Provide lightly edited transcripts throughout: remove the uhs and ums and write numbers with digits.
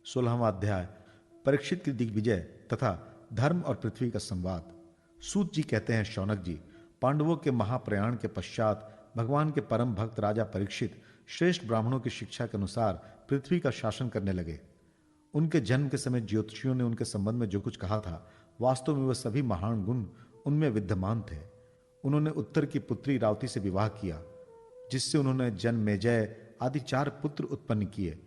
16वां अध्याय परीक्षित की दिग्विजय तथा धर्म और पृथ्वी का संवाद। सूत जी कहते हैं, शौनक जी, पांडवों के महाप्रयाण के पश्चात भगवान के परम भक्त राजा परीक्षित श्रेष्ठ ब्राह्मणों की शिक्षा के अनुसार पृथ्वी का शासन करने लगे। उनके जन्म के समय ज्योतिषियों ने उनके संबंध में जो कुछ कहा था, वास्तव में वह सभी महान गुण उनमें विद्यमान थे। उन्होंने उत्तर की पुत्री रावती से विवाह किया, जिससे उन्होंने जनमेजय आदि 4 पुत्र उत्पन्न किए,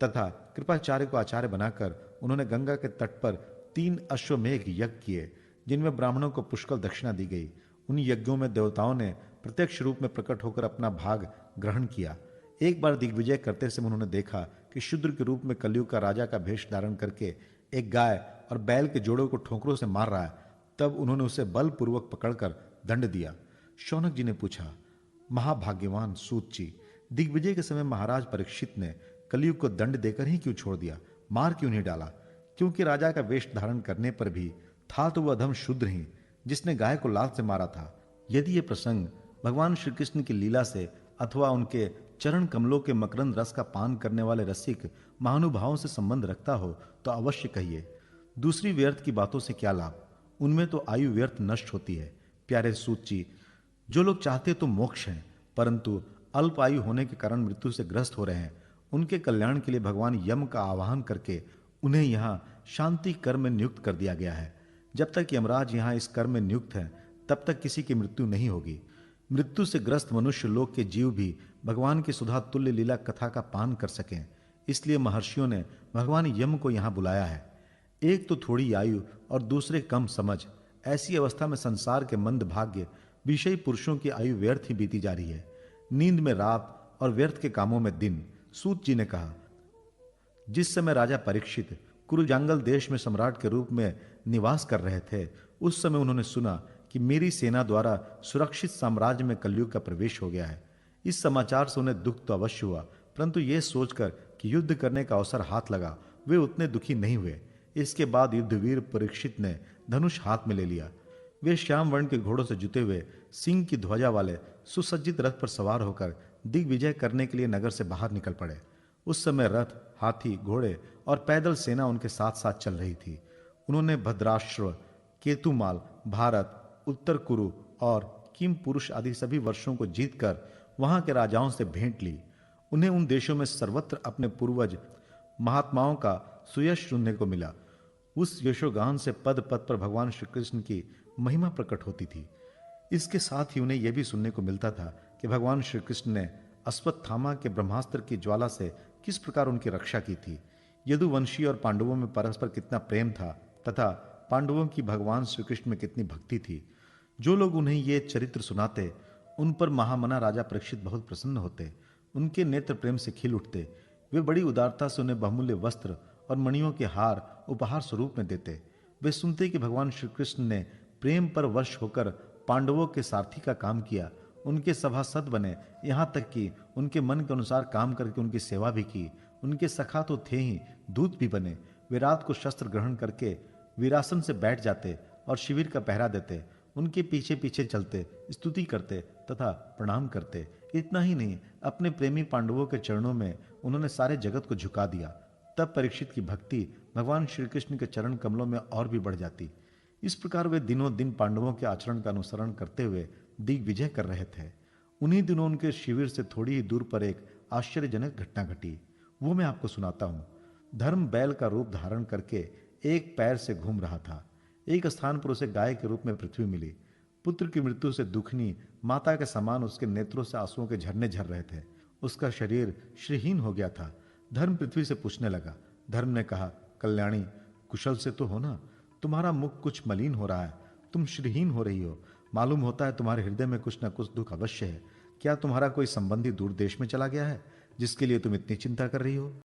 तथा कृपाचार्य को आचार्य बनाकर उन्होंने गंगा के तट पर 3 अश्वमेघ यज्ञ किए, जिनमें ब्राह्मणों को पुष्कल दक्षिणा दी गई। उन यज्ञों में देवताओं ने प्रत्यक्ष रूप में प्रकट होकर अपना भाग ग्रहण किया। एक बार दिग्विजय करते समय उन्होंने देखा कि शूद्र के रूप में कलयुग का राजा का भेष धारण करके एक गाय और बैल के जोड़ों को ठोकरों से मार रहा है। तब उन्होंने उसे बलपूर्वक पकड़कर दंड दिया। शौनक जी ने पूछा, महाभाग्यवान सूत जी, दिग्विजय के समय महाराज परीक्षित ने कलयुग को दंड देकर ही क्यों छोड़ दिया, मार क्यों नहीं डाला? क्योंकि राजा का वेश धारण करने पर भी था तो वह अधम शूद्र ही जिसने गाय को लात से मारा था। यदि यह प्रसंग भगवान श्री कृष्ण की लीला से अथवा उनके चरण कमलों के मकरंद रस का पान करने वाले रसिक महानुभावों से संबंध रखता हो तो अवश्य कहिए। दूसरी व्यर्थ की बातों से क्या लाभ, उनमें तो आयु व्यर्थ नष्ट होती है। प्यारे सूत जी, जो लोग चाहते तो मोक्ष हैं, परंतु अल्प आयु होने के कारण मृत्यु से ग्रस्त हो रहे हैं, उनके कल्याण के लिए भगवान यम का आवाहन करके उन्हें यहाँ शांति कर्म में नियुक्त कर दिया गया है। जब तक यमराज यहाँ इस कर्म में नियुक्त है, तब तक किसी की मृत्यु नहीं होगी। मृत्यु से ग्रस्त मनुष्य लोक के जीव भी भगवान की सुधा तुल्य लीला कथा का पान कर सकें, इसलिए महर्षियों ने भगवान यम को यहाँ बुलाया है। एक तो थोड़ी आयु और दूसरे कम समझ, ऐसी अवस्था में संसार के मंद भाग्य विषयी पुरुषों की आयु व्यर्थ ही बीती जा रही है। नींद में रात और व्यर्थ के कामों में दिन। सूत जी ने कहा, जिस समय राजा परीक्षित कुरुजांगल देश में सम्राट के रूप में निवास कर रहे थे, उस समय उन्होंने सुना कि मेरी सेना द्वारा सुरक्षित साम्राज्य में कलयुग का प्रवेश हो गया है। इस समाचार से उन्हें दुख तो अवश्य हुआ, परंतु यह सोचकर कि युद्ध करने का अवसर हाथ लगा, वे उतने दुखी नहीं हुए। इसके बाद युद्धवीर परीक्षित ने धनुष हाथ में ले लिया। वे श्याम वर्ण के घोड़ों से जुते हुए सिंह की ध्वजा वाले सुसज्जित रथ पर सवार होकर दिग्विजय करने के लिए नगर से बाहर निकल पड़े। उस समय रथ, हाथी, घोड़े और पैदल सेना उनके साथ साथ चल रही थी। उन्होंने भद्राश्व, केतुमाल, भारत, उत्तर कुरु और किम पुरुष आदि सभी वर्षों को जीतकर वहां के राजाओं से भेंट ली। उन्हें उन देशों में सर्वत्र अपने पूर्वज महात्माओं का सुयश सुनने को मिला। उस यशोगान से पद पद पर भगवान श्री कृष्ण की महिमा प्रकट होती थी। इसके साथ ही उन्हें यह भी सुनने को मिलता था कि भगवान श्री कृष्ण ने अश्वत्थामा के ब्रह्मास्त्र की ज्वाला से किस प्रकार उनकी रक्षा की थी। यदुवंशी और पांडवों में परस्पर कितना प्रेम था तथा पांडवों की भगवान श्री कृष्ण में कितनी भक्ति थी। जो लोग उन्हें ये चरित्र सुनाते, उन पर महामना राजा परीक्षित बहुत प्रसन्न होते। उनके नेत्र प्रेम से खिल उठते। वे बड़ी उदारता से उन्हें बहुमूल्य वस्त्र और मणियों के हार उपहार स्वरूप में देते। वे सुनते कि भगवान श्री कृष्ण ने प्रेम पर वश होकर पांडवों के सारथी का काम किया, उनके सभासद बने, यहाँ तक कि उनके मन के अनुसार काम करके उनकी सेवा भी की। उनके सखा तो थे ही, दूत भी बने। वे रात को शस्त्र ग्रहण करके वीरासन से बैठ जाते और शिविर का पहरा देते। उनके पीछे पीछे चलते, स्तुति करते तथा प्रणाम करते। इतना ही नहीं, अपने प्रेमी पांडवों के चरणों में उन्होंने सारे जगत को झुका दिया। तब परीक्षित की भक्ति भगवान श्री कृष्ण के चरण कमलों में और भी बढ़ जाती। इस प्रकार वे दिनों दिन पांडवों के आचरण का अनुसरण करते हुए दिग्विजय कर रहे थे। उन्हीं दिनों उनके शिविर से थोड़ी ही दूर पर एक आश्चर्यजनक घटना घटी। वो मैं आपको सुनाता हूँ। धर्म बैल का रूप धारण करके एक पैर से घूम रहा था। एक स्थान पर उसे गाय के रूप में पृथ्वी मिली। पुत्र की मृत्यु से दुखनी माता के समान उसके नेत्रों से आंसुओं के झरने झर रहे थे। उसका शरीर श्रीहीन हो गया था। धर्म पृथ्वी से पूछने लगा। धर्म ने कहा, कल्याणी, कुशल से तो हो ना? तुम्हारा मुख कुछ मलिन हो रहा है, तुम श्रीहीन हो रही हो। मालूम होता है तुम्हारे हृदय में कुछ न कुछ दुख अवश्य है। क्या तुम्हारा कोई संबंधी दूर देश में चला गया है, जिसके लिए तुम इतनी चिंता कर रही हो?